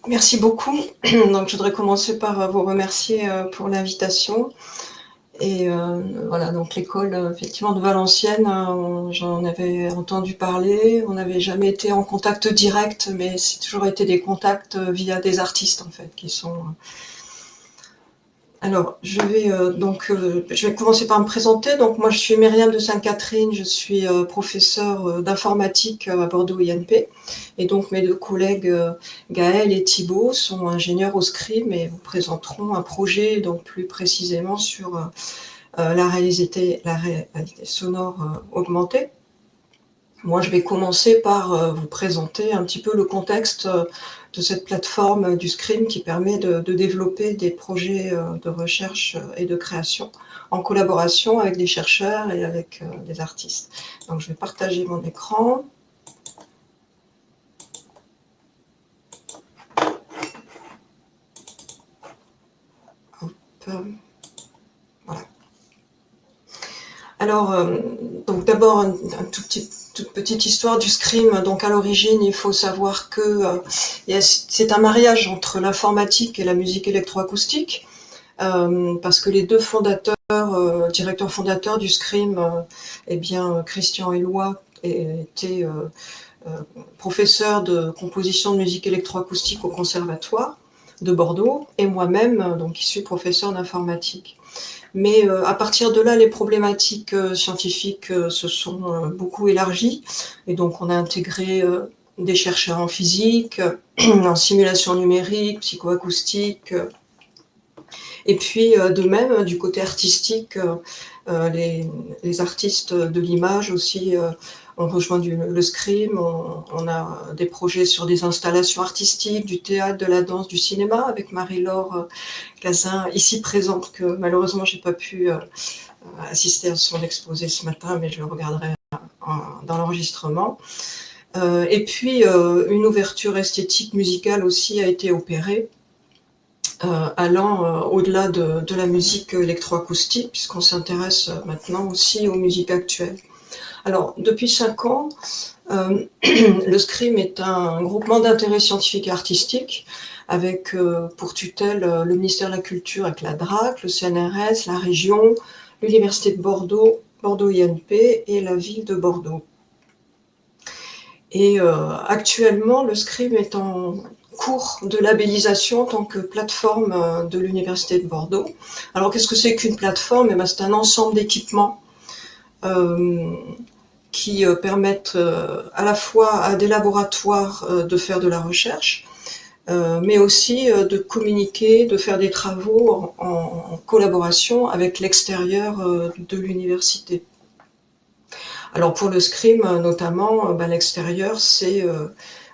Merci beaucoup. Donc, je voudrais commencer par vous remercier pour l'invitation. Et voilà, donc l'école effectivement de Valenciennes, j'en avais entendu parler. On n'avait jamais été en contact direct, mais c'est toujours été des contacts via des artistes en fait qui sont. Alors, je vais commencer par me présenter. Donc, moi, je suis Myriam de Sainte-Catherine. Je suis professeure d'informatique à Bordeaux INP. Et donc, mes deux collègues Gaël et Thibaut sont ingénieurs au SCRIM et vous présenteront un projet, donc plus précisément sur la réalité sonore augmentée. Moi, je vais commencer par vous présenter un petit peu le contexte de cette plateforme du Scrim qui permet de développer des projets de recherche et de création en collaboration avec des chercheurs et avec des artistes. Donc, je vais partager mon écran. Hop. Voilà. Alors, donc d'abord, toute petite histoire du Scrim. Donc, à l'origine, il faut savoir que c'est un mariage entre l'informatique et la musique électroacoustique, parce que les deux directeurs fondateurs du Scrim, eh bien, Christian Éloi était professeur de composition de musique électroacoustique au Conservatoire de Bordeaux, et moi-même, donc issu professeur d'informatique. Mais à partir de là, les problématiques scientifiques se sont beaucoup élargies. Et donc, on a intégré des chercheurs en physique, en simulation numérique, psychoacoustique. Et puis, de même, du côté artistique, les artistes de l'image aussi ont rejoint le Scrim. On a des projets sur des installations artistiques, du théâtre, de la danse, du cinéma, avec Marie-Laure Cazin, ici présente, que malheureusement, j'ai pas pu assister à son exposé ce matin, mais je le regarderai dans l'enregistrement. Et puis, une ouverture esthétique musicale aussi a été opérée, allant au-delà de la musique électroacoustique, puisqu'on s'intéresse maintenant aussi aux musiques actuelles. Alors, depuis 5 ans, le Scrim est un groupement d'intérêt scientifique et artistique, avec pour tutelle le ministère de la Culture avec la DRAC, le CNRS, la région, l'Université de Bordeaux, Bordeaux INP et la ville de Bordeaux. Et actuellement, le Scrim est en cours de labellisation en tant que plateforme de l'Université de Bordeaux. Alors, qu'est-ce que c'est qu'une plateforme? C'est un ensemble d'équipements qui permettent à la fois à des laboratoires de faire de la recherche, mais aussi de communiquer, de faire des travaux en collaboration avec l'extérieur de l'université. Alors pour le Scrim notamment, l'extérieur, c'est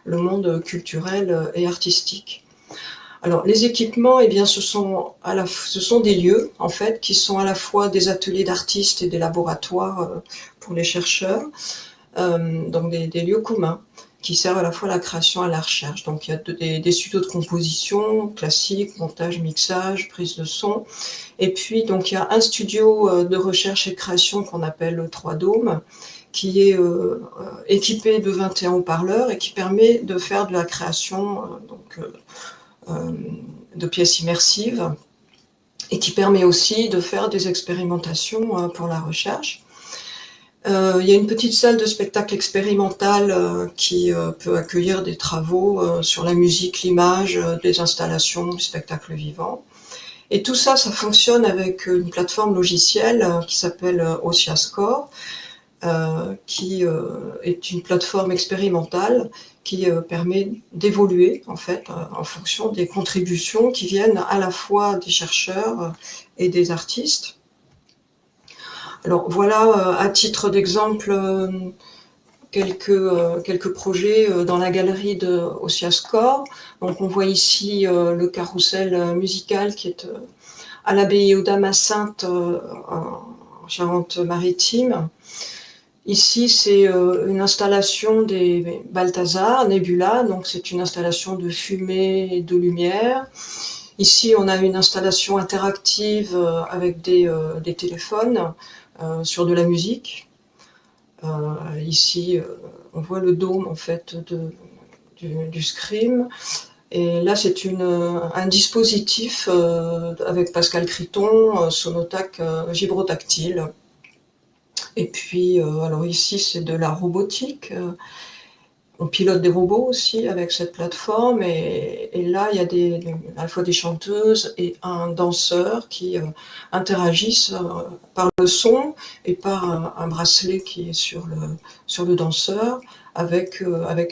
le monde culturel et artistique. Alors les équipements, eh bien, ce sont des lieux en fait qui sont à la fois des ateliers d'artistes et des laboratoires pour les chercheurs, donc des lieux communs qui servent à la fois à la création et à la recherche. Donc il y a des studios de composition classiques, montage, mixage, prise de son, et puis donc il y a un studio de recherche et de création qu'on appelle le 3 Dômes, qui est équipé de 21 haut-parleurs et qui permet de faire de la création de pièces immersives, et qui permet aussi de faire des expérimentations pour la recherche. Il y a une petite salle de spectacle expérimentale qui peut accueillir des travaux sur la musique, l'image, des installations, du spectacle vivant. Et tout ça, ça fonctionne avec une plateforme logicielle qui s'appelle OSIAScore, qui est une plateforme expérimentale qui permet d'évoluer en fait en fonction des contributions qui viennent à la fois des chercheurs et des artistes. Alors voilà, à titre d'exemple, quelques projets dans la galerie de OSIAScore. Donc on voit ici le carrousel musical qui est à l'abbaye aux Damas-Saintes en Charente-Maritime. Ici, c'est une installation des Balthazar Nebula, donc c'est une installation de fumée et de lumière. Ici, on a une installation interactive avec des téléphones sur de la musique. Ici, on voit le dôme en fait du Scrim. Et là, c'est un dispositif avec Pascal Criton, Sonotac vibrotactile. Et puis, alors ici, c'est de la robotique. On pilote des robots aussi avec cette plateforme. Et là, il y a à la fois des chanteuses et un danseur qui interagissent par le son et par un bracelet qui est sur le danseur, avec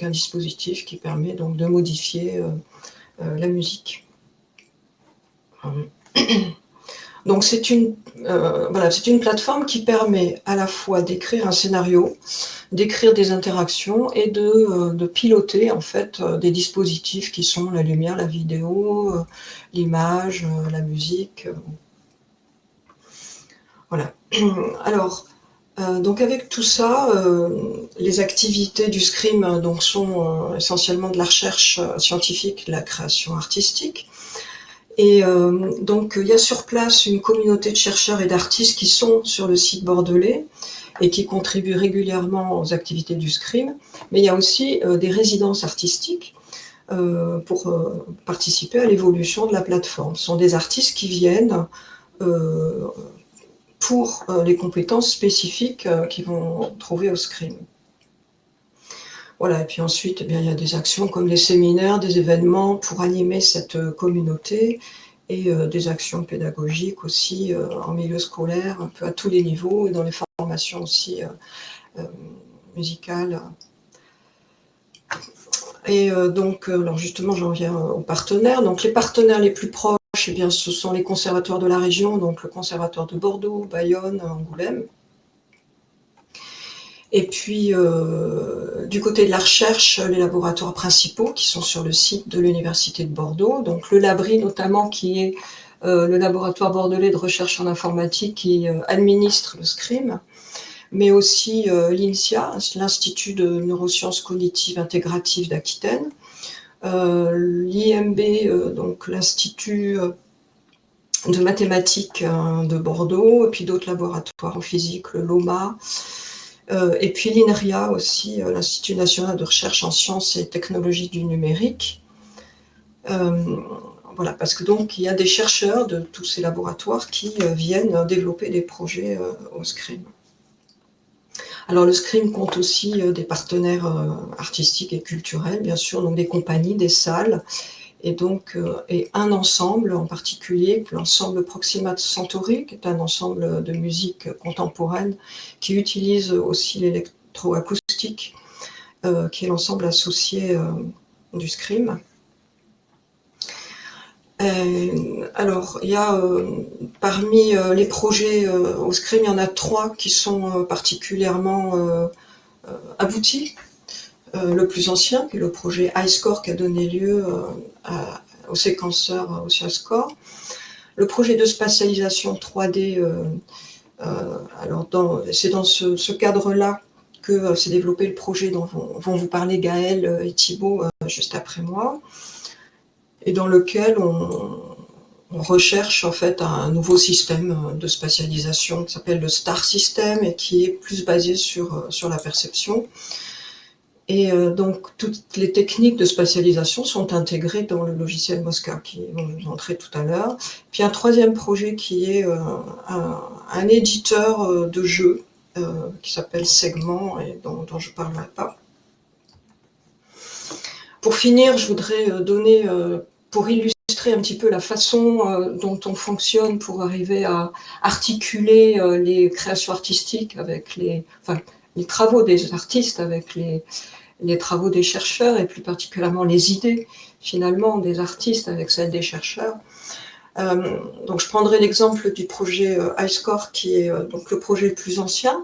un dispositif qui permet donc de modifier la musique. Donc c'est une plateforme qui permet à la fois d'écrire un scénario, d'écrire des interactions et de piloter en fait des dispositifs qui sont la lumière, la vidéo, l'image, la musique. Voilà. Alors, donc avec tout ça, les activités du Scream donc sont essentiellement de la recherche scientifique, de la création artistique. Et donc il y a sur place une communauté de chercheurs et d'artistes qui sont sur le site bordelais et qui contribuent régulièrement aux activités du Scream. Mais il y a aussi des résidences artistiques pour participer à l'évolution de la plateforme. Ce sont des artistes qui viennent pour les compétences spécifiques qu'ils vont trouver au Scream. Voilà, et puis ensuite, eh bien, il y a des actions comme les séminaires, des événements pour animer cette communauté, et des actions pédagogiques aussi en milieu scolaire, un peu à tous les niveaux, et dans les formations aussi musicales. Et donc, alors justement, j'en viens aux partenaires. Donc les partenaires les plus proches, eh bien, ce sont les conservatoires de la région, donc le conservatoire de Bordeaux, Bayonne, Angoulême. Et puis, du côté de la recherche, les laboratoires principaux qui sont sur le site de l'Université de Bordeaux, donc le LABRI notamment, qui est le laboratoire bordelais de recherche en informatique qui administre le Scream, mais aussi l'INSIA, l'Institut de neurosciences cognitives intégratives d'Aquitaine, l'IMB, donc l'Institut de mathématiques de Bordeaux, et puis d'autres laboratoires en physique, le LOMA, et puis l'INRIA aussi, l'Institut national de recherche en sciences et technologies du numérique. Voilà, parce que donc il y a des chercheurs de tous ces laboratoires qui viennent développer des projets au Scream. Alors le Scream compte aussi des partenaires artistiques et culturels, bien sûr, donc des compagnies, des salles, et donc et un ensemble en particulier, l'ensemble Proxima Centauri, qui est un ensemble de musique contemporaine qui utilise aussi l'électroacoustique, qui est l'ensemble associé du Scream. Alors, il y a parmi les projets au Scream, il y en a 3 qui sont particulièrement aboutis. Le plus ancien, qui est le projet iScore, qui a donné lieu au séquenceur OSIAScore. Le projet de spatialisation 3D, alors c'est dans ce cadre-là que s'est développé le projet dont vont vous parler Gaël et Thibaut juste après moi, et dans lequel on recherche en fait un nouveau système de spatialisation qui s'appelle le STAR System et qui est plus basé sur la perception. Et donc toutes les techniques de spatialisation sont intégrées dans le logiciel Mosca, qui vont vous montrer tout à l'heure. Puis un troisième projet qui est un éditeur de jeux qui s'appelle Segment et dont je ne parlerai pas. Pour finir, je voudrais donner, pour illustrer un petit peu la façon dont on fonctionne pour arriver à articuler les créations artistiques avec les travaux des artistes avec les travaux des chercheurs, et plus particulièrement les idées finalement des artistes avec celles des chercheurs. Donc je prendrai l'exemple du projet iScore, qui est donc le projet le plus ancien.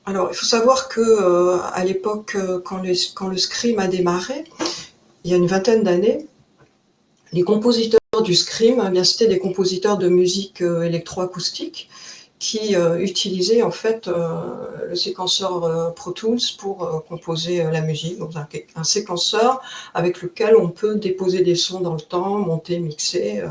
Alors il faut savoir que à l'époque, quand le Scream a démarré, il y a une vingtaine d'années, les compositeurs du Scream, bien c'était des compositeurs de musique électroacoustique qui utilisaient en fait le séquenceur Pro Tools pour composer la musique, donc un séquenceur avec lequel on peut déposer des sons dans le temps, monter, mixer.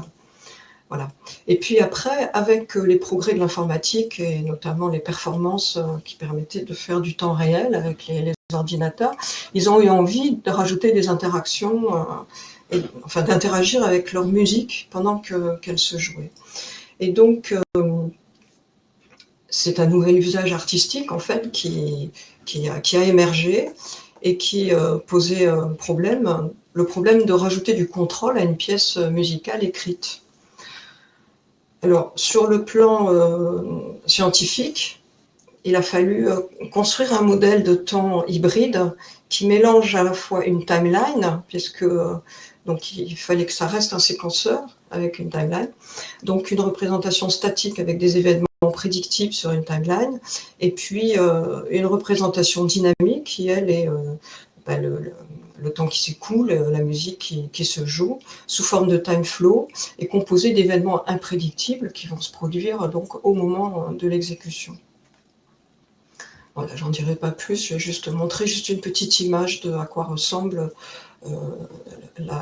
Voilà. Et puis après, avec les progrès de l'informatique et notamment les performances qui permettaient de faire du temps réel avec les ordinateurs, ils ont eu envie de rajouter des interactions, enfin d'interagir avec leur musique pendant qu'elle se jouait. Et donc, c'est un nouvel usage artistique en fait qui a émergé et qui posait le problème de rajouter du contrôle à une pièce musicale écrite. Alors, sur le plan scientifique, il a fallu construire un modèle de temps hybride qui mélange à la fois une timeline, puisque donc il fallait que ça reste un séquenceur avec une timeline, donc une représentation statique avec des événements prédictibles sur une timeline, et puis une représentation dynamique qui, elle, est le temps qui s'écoule, la musique qui se joue, sous forme de time flow, est composée d'événements imprédictibles qui vont se produire donc au moment de l'exécution. Voilà, j'en dirai pas plus, je vais juste montrer juste une petite image de à quoi ressemble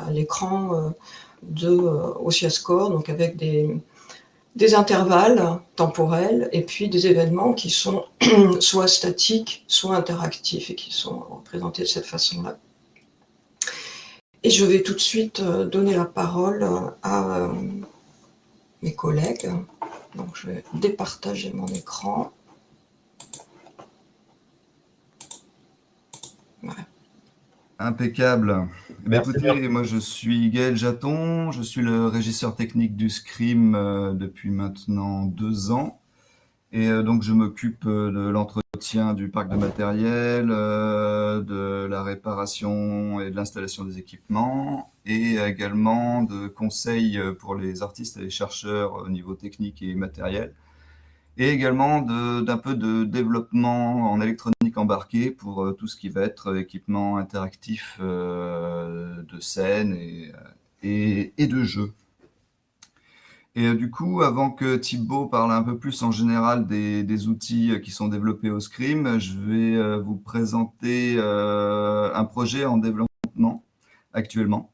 l'écran de Osciascore, donc avec des intervalles temporels et puis des événements qui sont soit statiques, soit interactifs et qui sont représentés de cette façon-là. Et je vais tout de suite donner la parole à mes collègues. Donc je vais départager mon écran. Voilà. Impeccable. Écoutez, moi je suis Gaël Jaton, je suis le régisseur technique du Scream depuis maintenant 2 ans. Et donc je m'occupe de l'entretien du parc de matériel, de la réparation et de l'installation des équipements, et également de conseils pour les artistes et les chercheurs au niveau technique et matériel, et également d'un peu de développement en électronique embarquée pour tout ce qui va être équipement interactif de scène et de jeu. Et du coup, avant que Thibaut parle un peu plus en général des outils qui sont développés au Scream, je vais vous présenter un projet en développement actuellement,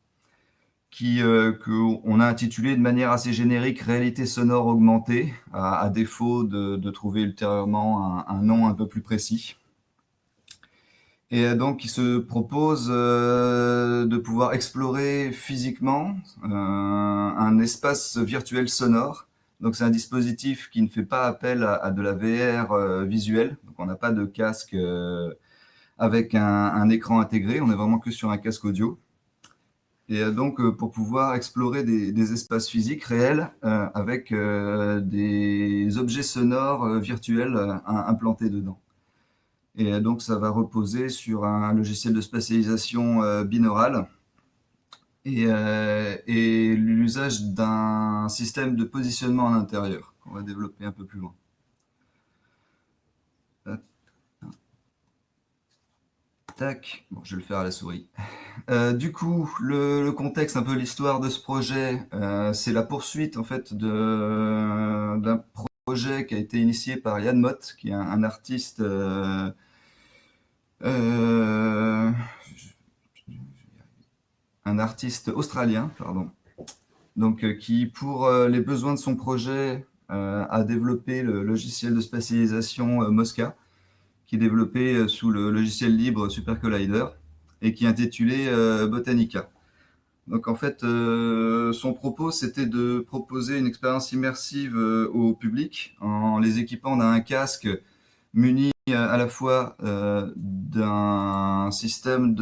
qu'on a intitulé de manière assez générique Réalité sonore augmentée, à défaut de trouver ultérieurement un nom un peu plus précis. Et donc, il se propose de pouvoir explorer physiquement un espace virtuel sonore. Donc, c'est un dispositif qui ne fait pas appel à de la VR visuelle. Donc, on n'a pas de casque avec un écran intégré. On est vraiment que sur un casque audio. Et donc, pour pouvoir explorer des espaces physiques réels avec des objets sonores virtuels implantés dedans. Et donc, ça va reposer sur un logiciel de spatialisation binaurale et l'usage d'un système de positionnement à l'intérieur qu'on va développer un peu plus loin. Tac, bon, je vais le faire à la souris. Du coup, le contexte, un peu l'histoire de ce projet, c'est la poursuite en fait d'un projet qui a été initié par Yann Mott, qui est un artiste un artiste australien, pardon, donc qui, pour les besoins de son projet, a développé le logiciel de spatialisation Mosca, qui est développé sous le logiciel libre Super Collider et qui est intitulé Botanica. Donc en fait, son propos, c'était de proposer une expérience immersive au public en les équipant d'un casque muni à la fois d'un système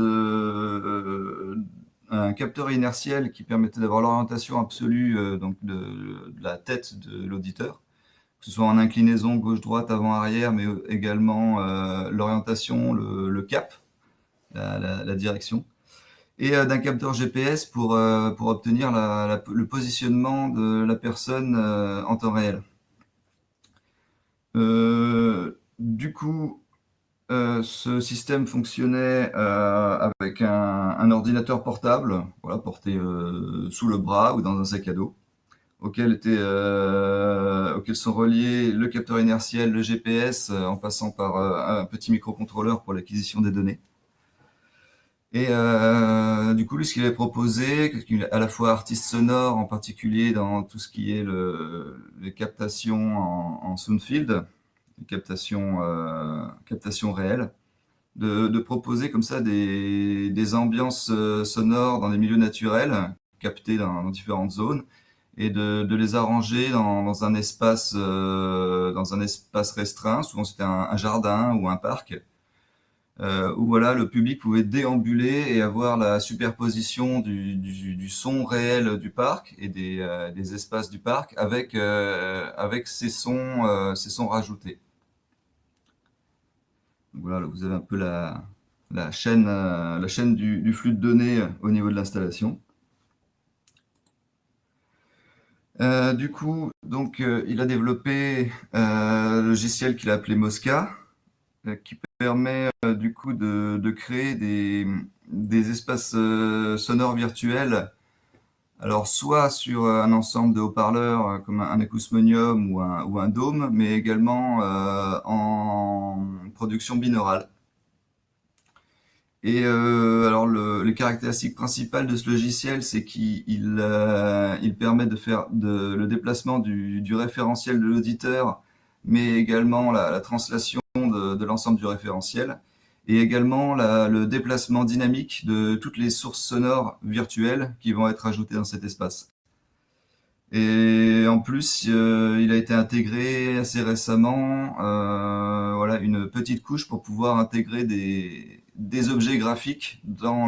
un capteur inertiel qui permettait d'avoir l'orientation absolue donc de la tête de l'auditeur, que ce soit en inclinaison gauche-droite, avant-arrière, mais également l'orientation, le cap, la direction, et d'un capteur GPS pour obtenir le positionnement de la personne en temps réel. Du coup, ce système fonctionnait avec un ordinateur portable, voilà, porté sous le bras ou dans un sac à dos, auquel sont reliés le capteur inertiel, le GPS, en passant par un petit microcontrôleur pour l'acquisition des données. Et du coup, lui, ce qu'il avait proposé, à la fois artiste sonore, en particulier dans tout ce qui est les captations en Soundfield, les captations réelles, de proposer comme ça des ambiances sonores dans des milieux naturels, captés dans différentes zones, et de les arranger dans un espace restreint. Souvent, c'était un jardin ou un parc où voilà, le public pouvait déambuler et avoir la superposition du son réel du parc et des espaces du parc avec ces sons rajoutés. Donc voilà, là, vous avez un peu la chaîne du flux de données au niveau de l'installation. Du coup, donc, il a développé un logiciel qu'il a appelé Mosca, qui permet du coup de créer des espaces sonores virtuels. Alors, soit sur un ensemble de haut-parleurs comme un acousmonium ou un dôme, mais également en production binaurale. Et alors, les caractéristiques principales de ce logiciel, c'est qu'il permet de faire le déplacement du référentiel de l'auditeur, mais également la translation de l'ensemble du référentiel, et également le déplacement dynamique de toutes les sources sonores virtuelles qui vont être ajoutées dans cet espace. Et en plus, il a été intégré assez récemment, voilà, une petite couche pour pouvoir intégrer des objets graphiques dans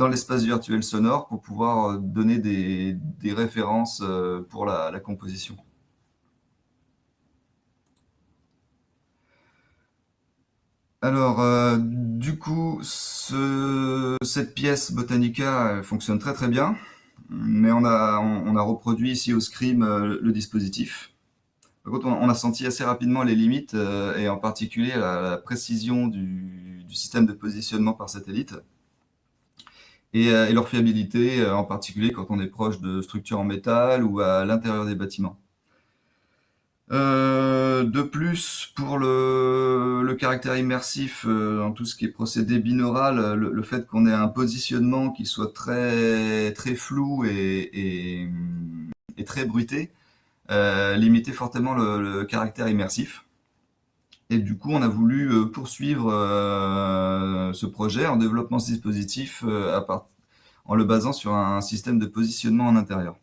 l'espace virtuel sonore pour pouvoir donner des références pour la composition. Alors, du coup, cette pièce Botanica fonctionne très très bien, mais on a reproduit ici au Scream le dispositif. Par contre, on a senti assez rapidement les limites, et en particulier la précision du système de positionnement par satellite et leur fiabilité, en particulier quand on est proche de structures en métal ou à l'intérieur des bâtiments. De plus, pour le caractère immersif dans tout ce qui est procédé binaural, le fait qu'on ait un positionnement qui soit très, très flou et très bruité, limitait fortement le caractère immersif. Et du coup, on a voulu poursuivre ce projet en développant ce dispositif en le basant sur un système de positionnement en intérieur.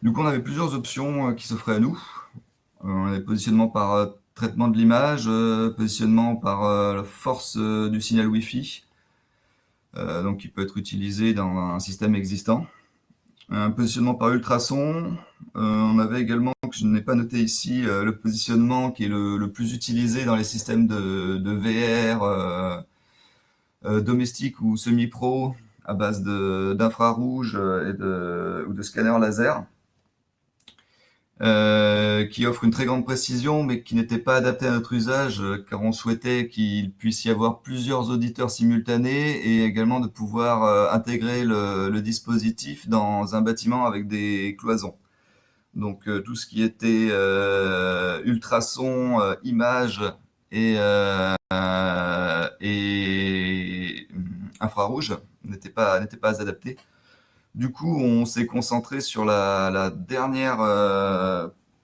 Du coup, on avait plusieurs options qui s'offraient à nous. On avait positionnement par traitement de l'image, positionnement par la force du signal Wi-Fi, donc qui peut être utilisé dans un système existant. Un positionnement par ultrason. On avait également, que je n'ai pas noté ici, le positionnement qui est le plus utilisé dans les systèmes de VR domestiques ou semi-pro à base d'infrarouge ou de scanners laser. Qui offre une très grande précision, mais qui n'était pas adapté à notre usage, car on souhaitait qu'il puisse y avoir plusieurs auditeurs simultanés et également de pouvoir intégrer le dispositif dans un bâtiment avec des cloisons. Donc tout ce qui était ultrason, images et infrarouge n'était pas adapté. Du coup, on s'est concentré sur la dernière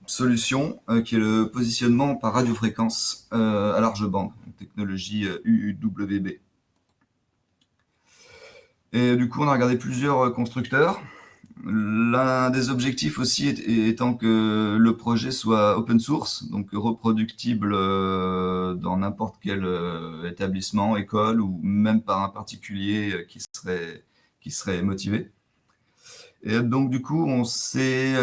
solution, qui est le positionnement par radiofréquence à large bande, technologie UWB. Et du coup, on a regardé plusieurs constructeurs. L'un des objectifs aussi étant que le projet soit open source, donc reproductible dans n'importe quel établissement, école ou même par un particulier qui serait motivé. Et donc du coup, on s'est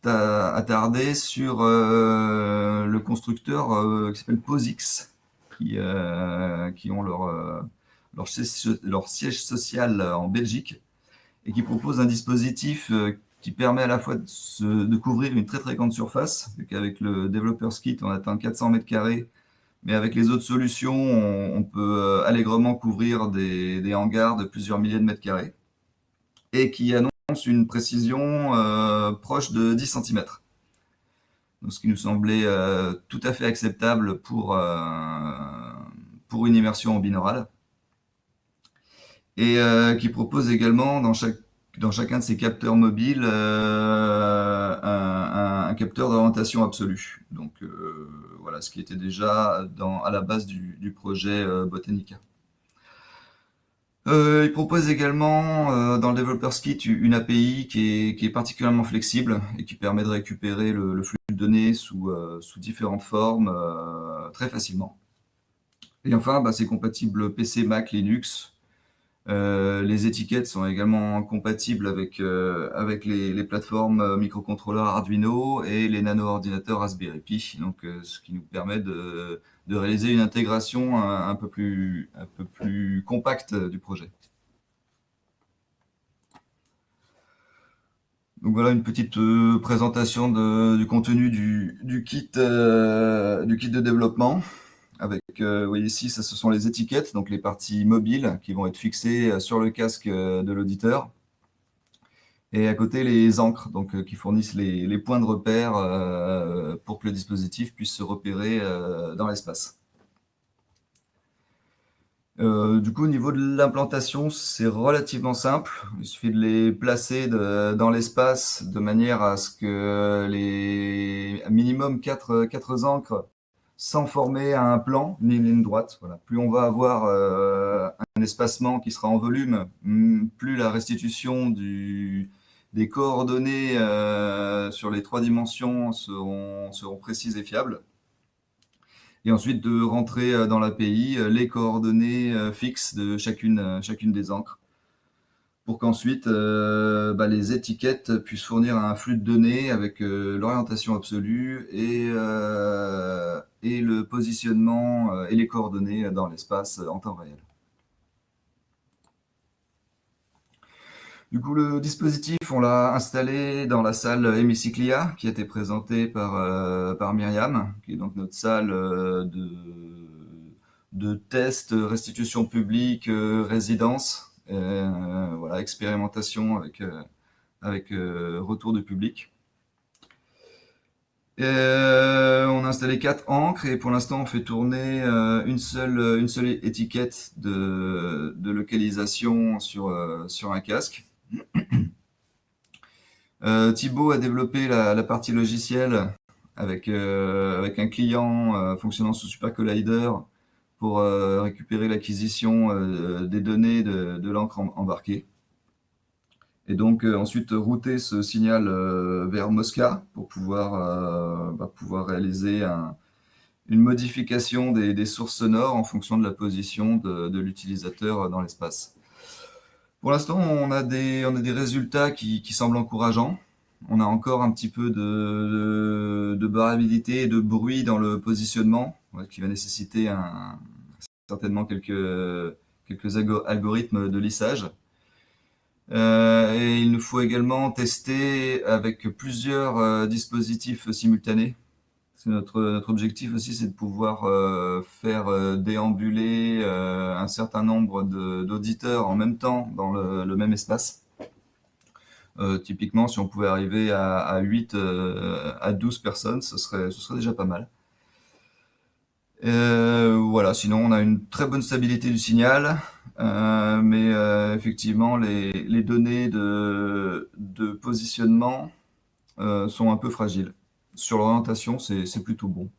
attardé sur le constructeur qui s'appelle POSIX, qui ont leur siège social en Belgique et qui propose un dispositif qui permet à la fois de couvrir une très très grande surface. Avec le Developers Kit, on atteint 400 mètres carrés, mais avec les autres solutions, on peut allègrement couvrir des hangars de plusieurs milliers de mètres carrés, et qui annonce une précision proche de 10 cm. donc ce qui nous semblait tout à fait acceptable pour une immersion en binaural, et qui propose également dans chacun de ces capteurs mobiles un capteur d'orientation absolue. Donc voilà, ce qui était déjà à la base du projet Botanica. Il propose également dans le Developers Kit une API qui est particulièrement flexible et qui permet de récupérer le flux de données sous différentes formes très facilement. Et enfin, c'est compatible PC, Mac, Linux. Les étiquettes sont également compatibles avec les plateformes microcontrôleurs Arduino et les nano-ordinateurs Raspberry Pi, donc ce qui nous permet de réaliser une intégration un peu plus compacte du projet. Donc voilà une petite présentation du contenu du kit de développement. Avec, vous voyez ici, ce sont les étiquettes, donc les parties mobiles qui vont être fixées sur le casque de l'auditeur. Et à côté, les encres, donc qui fournissent les points de repère pour que le dispositif puisse se repérer dans l'espace. Du coup, au niveau de l'implantation, c'est relativement simple. Il suffit de les placer dans l'espace de manière à ce que les minimum 4 encres sans former un plan ni une ligne droite. Voilà. Plus on va avoir un espacement qui sera en volume, plus la restitution des coordonnées sur les 3 dimensions seront précises et fiables. Et ensuite de rentrer dans l'API les coordonnées fixes de chacune des encres, pour qu'ensuite les étiquettes puissent fournir un flux de données avec l'orientation absolue et le positionnement et les coordonnées dans l'espace en temps réel. Du coup, le dispositif, on l'a installé dans la salle Hémicyclia, qui a été présentée par Myriam, qui est donc notre salle de test, restitution publique, résidence, voilà, expérimentation avec retour du public. On a installé 4 encres et pour l'instant on fait tourner une seule étiquette de localisation sur un casque. Thibaut a développé la partie logicielle avec un client fonctionnant sous Super Collider pour récupérer l'acquisition des données de l'encre embarquée. Et donc ensuite router ce signal vers Mosca pour pouvoir réaliser une modification des sources sonores en fonction de la position de l'utilisateur dans l'espace. Pour l'instant, on a des résultats qui semblent encourageants. On a encore un petit peu de variabilité et de bruit dans le positionnement, qui va nécessiter certainement quelques algorithmes de lissage. Et il nous faut également tester avec plusieurs dispositifs simultanés. Notre objectif aussi, c'est de pouvoir faire déambuler un certain nombre d'auditeurs en même temps dans le même espace. Typiquement, si on pouvait arriver à 8 à 12 personnes, ce serait déjà pas mal. Voilà, sinon on a une très bonne stabilité du signal, mais effectivement les données de positionnement sont un peu fragiles. Sur l'orientation, c'est plutôt bon.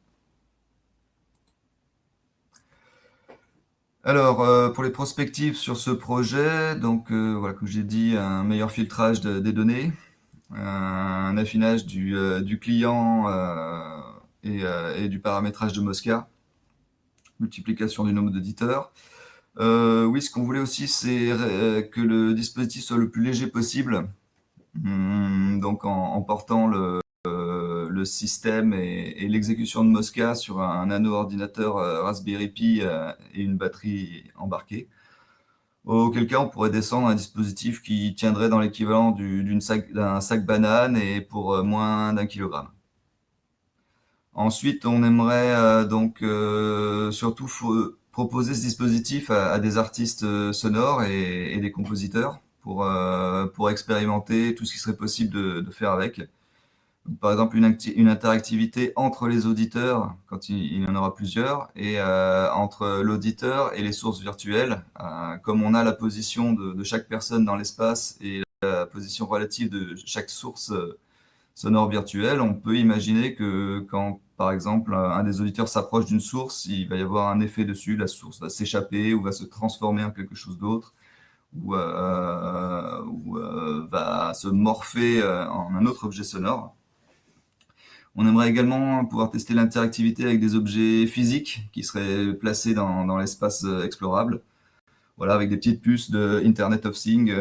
Alors, pour les perspectives sur ce projet, donc voilà, comme j'ai dit, un meilleur filtrage des données, un affinage du client et du paramétrage de Mosca, multiplication du nombre d'auditeurs. Oui, ce qu'on voulait aussi, c'est que le dispositif soit le plus léger possible, donc en portant le système et l'exécution de Mosca sur un nano-ordinateur Raspberry Pi et une batterie embarquée. Auquel cas, on pourrait descendre un dispositif qui tiendrait dans l'équivalent d'un sac banane et pour moins d'1 kilogramme. Ensuite, on aimerait donc surtout proposer ce dispositif à des artistes sonores et des compositeurs pour expérimenter tout ce qui serait possible de faire avec. Par exemple, une interactivité entre les auditeurs, quand il y en aura plusieurs, et entre l'auditeur et les sources virtuelles. Comme on a la position de chaque personne dans l'espace et la position relative de chaque source sonore virtuelle, on peut imaginer que quand, par exemple, un des auditeurs s'approche d'une source, il va y avoir un effet dessus, la source va s'échapper ou va se transformer en quelque chose d'autre, ou va se morpher en un autre objet sonore. On aimerait également pouvoir tester l'interactivité avec des objets physiques qui seraient placés dans l'espace explorable. Voilà, avec des petites puces de Internet of Things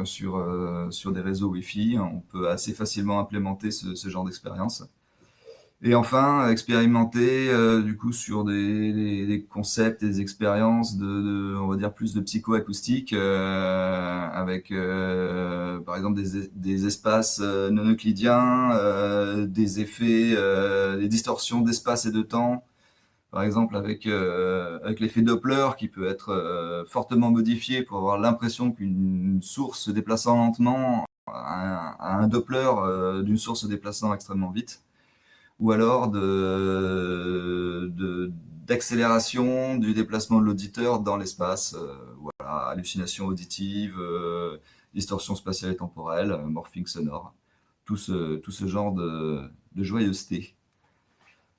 sur des réseaux Wi-Fi, on peut assez facilement implémenter ce genre d'expérience. Et enfin, expérimenter du coup sur des concepts et des expériences on va dire plus de psychoacoustique, avec par exemple des espaces non euclidiens, des effets, des distorsions d'espace et de temps, par exemple avec l'effet Doppler qui peut être fortement modifié pour avoir l'impression qu'une source se déplaçant lentement a un Doppler d'une source se déplaçant extrêmement vite, ou alors d'accélération du déplacement de l'auditeur dans l'espace. Voilà, hallucination auditive, distorsion spatiale et temporelle, morphing sonore, tout ce genre de joyeuseté.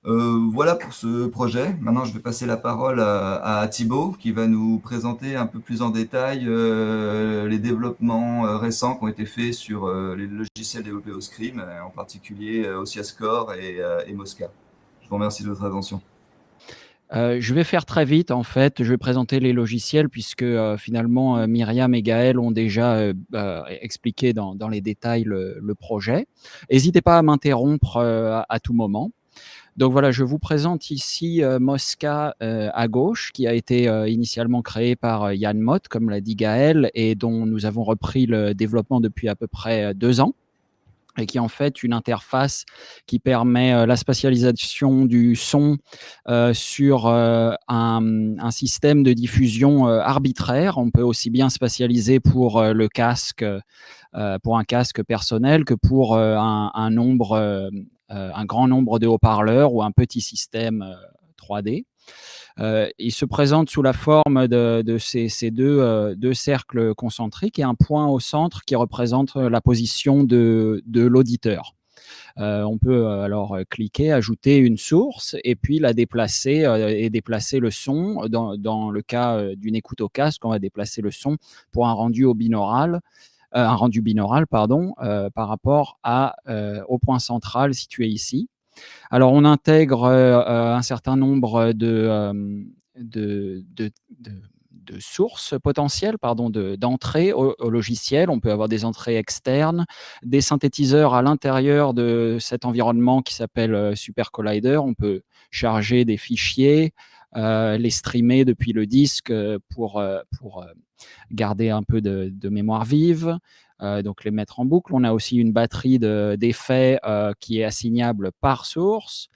Voilà pour ce projet. Maintenant, je vais passer la parole à Thibaut, qui va nous présenter un peu plus en détail les développements récents qui ont été faits sur les logiciels développés au Scrim, en particulier OSIascore et Mosca. Je vous remercie de votre attention. Je vais faire très vite en fait. Je vais présenter les logiciels puisque, finalement, Myriam et Gaël ont déjà, expliqué dans les détails le projet. Hésitez pas à m'interrompre, à tout moment. Donc voilà, je vous présente ici, Mosca, à gauche, qui a été, initialement créé par, Yann Motte, comme l'a dit Gaël, et dont nous avons repris le développement depuis à peu près, 2 ans, et qui est en fait une interface qui permet la spatialisation du son sur un système de diffusion arbitraire. On peut aussi bien spatialiser pour le casque, pour un casque personnel que pour un grand nombre de haut-parleurs ou un petit système 3D. Il se présente sous la forme de ces deux cercles concentriques et un point au centre qui représente la position de l'auditeur. On peut alors cliquer, ajouter une source et puis la déplacer et déplacer le son. Dans le cas d'une écoute au casque, on va déplacer le son pour un rendu binaural, pardon, par rapport au point central situé ici. Alors, on intègre un certain nombre de sources potentielles, pardon, d'entrées au logiciel. On peut avoir des entrées externes, des synthétiseurs à l'intérieur de cet environnement qui s'appelle Super Collider. On peut charger des fichiers, les streamer depuis le disque pour garder un peu de mémoire vive, donc les mettre en boucle. On a aussi une batterie d'effets qui est assignable par source.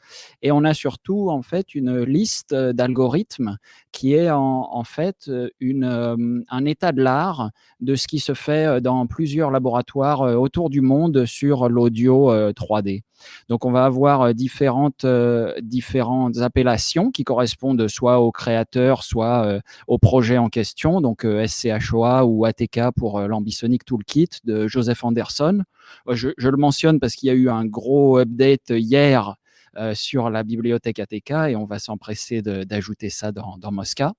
Et on a surtout en fait une liste d'algorithmes qui est en fait un état de l'art de ce qui se fait dans plusieurs laboratoires autour du monde sur l'audio 3D. Donc on va avoir différentes appellations qui correspondent soit aux créateurs, soit au projet en question, donc SCHOA ou ATK pour l'Ambisonic Toolkit de Joseph Anderson. Je le mentionne parce qu'il y a eu un gros update hier sur la bibliothèque ATK et on va s'empresser d'ajouter ça dans Mosca.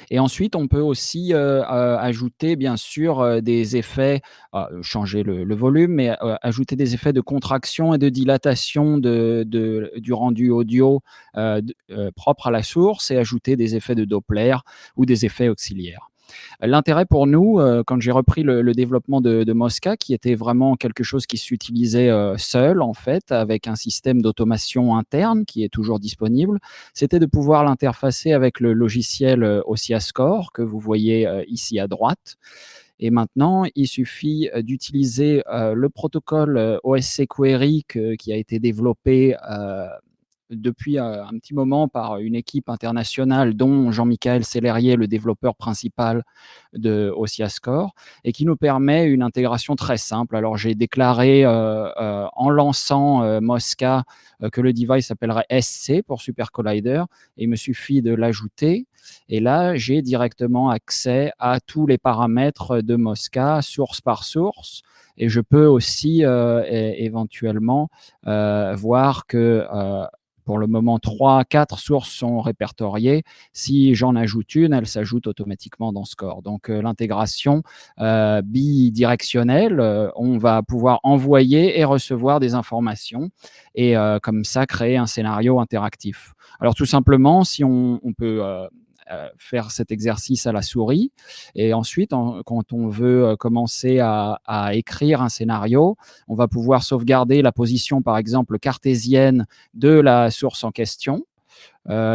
Et ensuite, on peut aussi ajouter bien sûr des effets, changer le volume, mais ajouter des effets de contraction et de dilatation du rendu audio propre à la source et ajouter des effets de Doppler ou des effets auxiliaires. L'intérêt pour nous, quand j'ai repris le développement de Mosca, qui était vraiment quelque chose qui s'utilisait seul, en fait, avec un système d'automation interne qui est toujours disponible, c'était de pouvoir l'interfacer avec le logiciel OSIascore que vous voyez ici à droite. Et maintenant, il suffit d'utiliser le protocole OSC Query qui a été développé depuis un petit moment par une équipe internationale dont Jean-Michel Sellerier, le développeur principal de OssiaScore, et qui nous permet une intégration très simple. Alors j'ai déclaré en lançant Mosca que le device s'appellerait SC pour Super Collider, et il me suffit de l'ajouter. Et là, j'ai directement accès à tous les paramètres de Mosca, source par source. Et je peux aussi éventuellement voir que pour le moment, 3-4 sources sont répertoriées. Si j'en ajoute une, elle s'ajoute automatiquement dans Score. Donc, l'intégration bidirectionnelle, on va pouvoir envoyer et recevoir des informations et comme ça, créer un scénario interactif. Alors, tout simplement, si on peut faire cet exercice à la souris. Et ensuite, quand on veut commencer à écrire un scénario, on va pouvoir sauvegarder la position, par exemple, cartésienne de la source en question,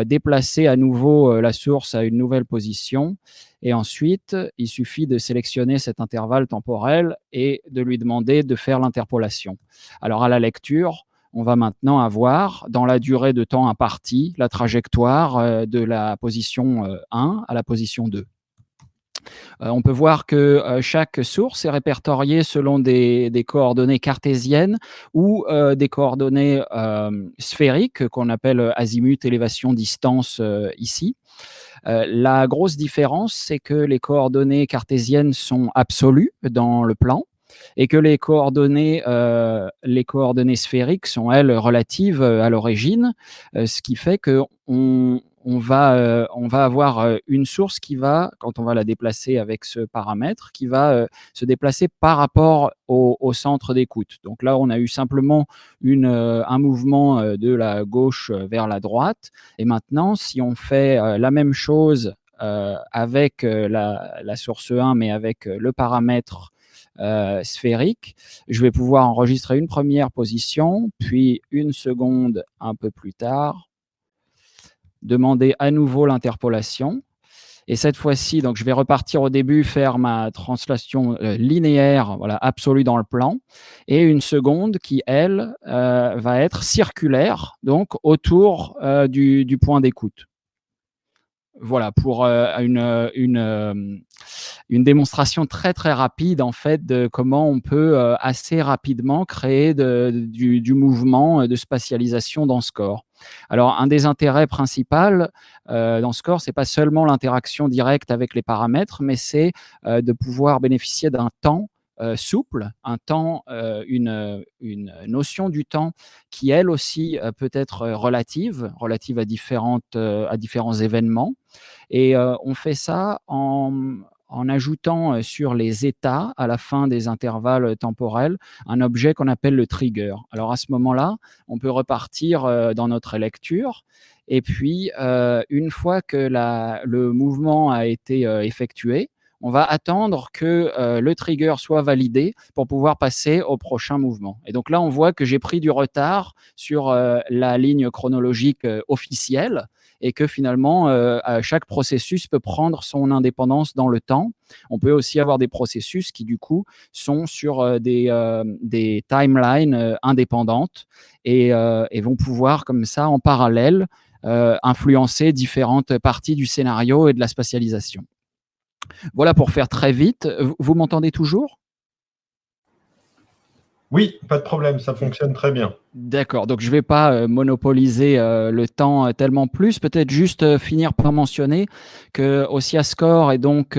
déplacer à nouveau la source à une nouvelle position. Et ensuite, il suffit de sélectionner cet intervalle temporel et de lui demander de faire l'interpolation. Alors, à la lecture, on va maintenant avoir, dans la durée de temps impartie, la trajectoire de la position 1 à la position 2. On peut voir que chaque source est répertoriée selon des coordonnées cartésiennes ou des coordonnées sphériques qu'on appelle azimut, élévation, distance ici. La grosse différence, c'est que les coordonnées cartésiennes sont absolues dans le plan et que les coordonnées sphériques sont, elles, relatives à l'origine, ce qui fait qu'on va avoir une source qui va, quand on va la déplacer avec ce paramètre, qui va se déplacer par rapport au centre d'écoute. Donc là, on a eu simplement un mouvement de la gauche vers la droite. Et maintenant, si on fait la même chose avec la source 1, mais avec le paramètre sphérique, je vais pouvoir enregistrer une première position, puis une seconde un peu plus tard, demander à nouveau l'interpolation. Et cette fois-ci, donc je vais repartir au début, faire ma translation linéaire, voilà, absolue dans le plan, et une seconde qui, elle, va être circulaire, donc autour du point d'écoute. Voilà, pour une démonstration très, très rapide, en fait, de comment on peut assez rapidement créer du mouvement de spatialisation dans Score. Alors, un des intérêts principaux dans Score, c'est pas seulement l'interaction directe avec les paramètres, mais c'est de pouvoir bénéficier d'un temps souple, un temps, une notion du temps qui, elle aussi, peut être relative à différents événements. Et on fait ça en ajoutant sur les états, à la fin des intervalles temporels, un objet qu'on appelle le trigger. Alors à ce moment-là, on peut repartir dans notre lecture et puis une fois que le mouvement a été effectué, on va attendre que le trigger soit validé pour pouvoir passer au prochain mouvement. Et donc là, on voit que j'ai pris du retard sur la ligne chronologique officielle et que finalement, chaque processus peut prendre son indépendance dans le temps. On peut aussi avoir des processus qui, du coup, sont sur des timelines indépendantes et vont pouvoir, comme ça, en parallèle, influencer différentes parties du scénario et de la spatialisation. Voilà pour faire très vite. Vous m'entendez toujours ? Oui, pas de problème, ça fonctionne très bien. D'accord, donc je ne vais pas monopoliser le temps tellement plus. Peut-être juste finir par mentionner que OssiaScore a donc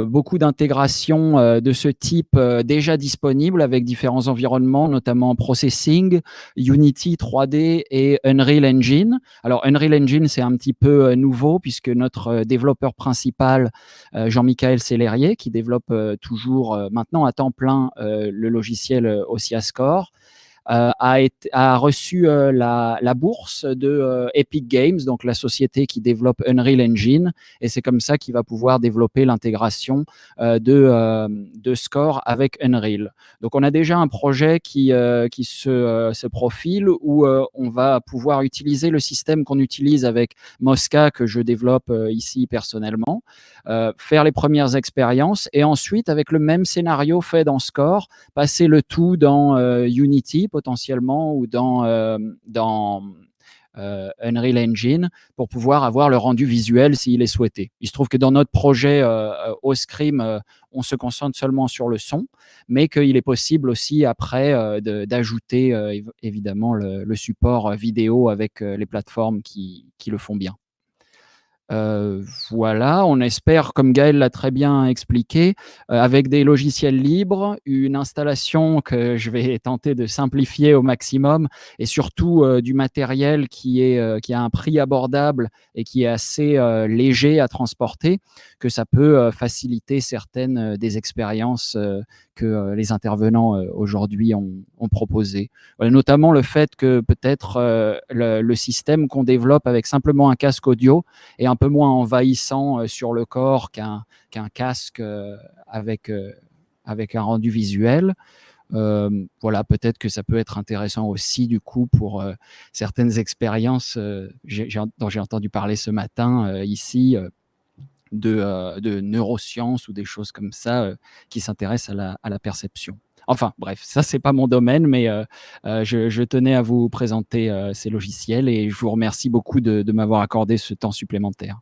beaucoup d'intégrations de ce type déjà disponibles avec différents environnements, notamment Processing, Unity 3D et Unreal Engine. Alors Unreal Engine, c'est un petit peu nouveau puisque notre développeur principal, Jean-Michel Sellerier, qui développe toujours maintenant à temps plein le logiciel OssiaScore, a reçu la bourse de Epic Games, donc la société qui développe Unreal Engine, et c'est comme ça qu'il va pouvoir développer l'intégration de Score avec Unreal. Donc on a déjà un projet qui se profile où on va pouvoir utiliser le système qu'on utilise avec Mosca, que je développe ici personnellement, faire les premières expériences et ensuite avec le même scénario fait dans Score, passer le tout dans Unity potentiellement ou dans Unreal Engine pour pouvoir avoir le rendu visuel s'il est souhaité. Il se trouve que dans notre projet Oscrim, on se concentre seulement sur le son, mais qu'il est possible aussi après d'ajouter évidemment le support vidéo avec les plateformes qui le font bien. Voilà, on espère, comme Gaël l'a très bien expliqué, avec des logiciels libres, une installation que je vais tenter de simplifier au maximum et surtout du matériel qui a un prix abordable et qui est assez léger à transporter, que ça peut faciliter certaines des expériences que les intervenants aujourd'hui ont proposées. Notamment le fait que peut-être le système qu'on développe avec simplement un casque audio est un peu moins envahissant sur le corps qu'un casque avec un rendu visuel. Voilà, peut-être que ça peut être intéressant aussi du coup pour certaines expériences dont j'ai entendu parler ce matin ici, de neurosciences ou des choses comme ça qui s'intéressent à la perception. Enfin bref, ça c'est pas mon domaine, mais je tenais à vous présenter ces logiciels et je vous remercie beaucoup de m'avoir accordé ce temps supplémentaire.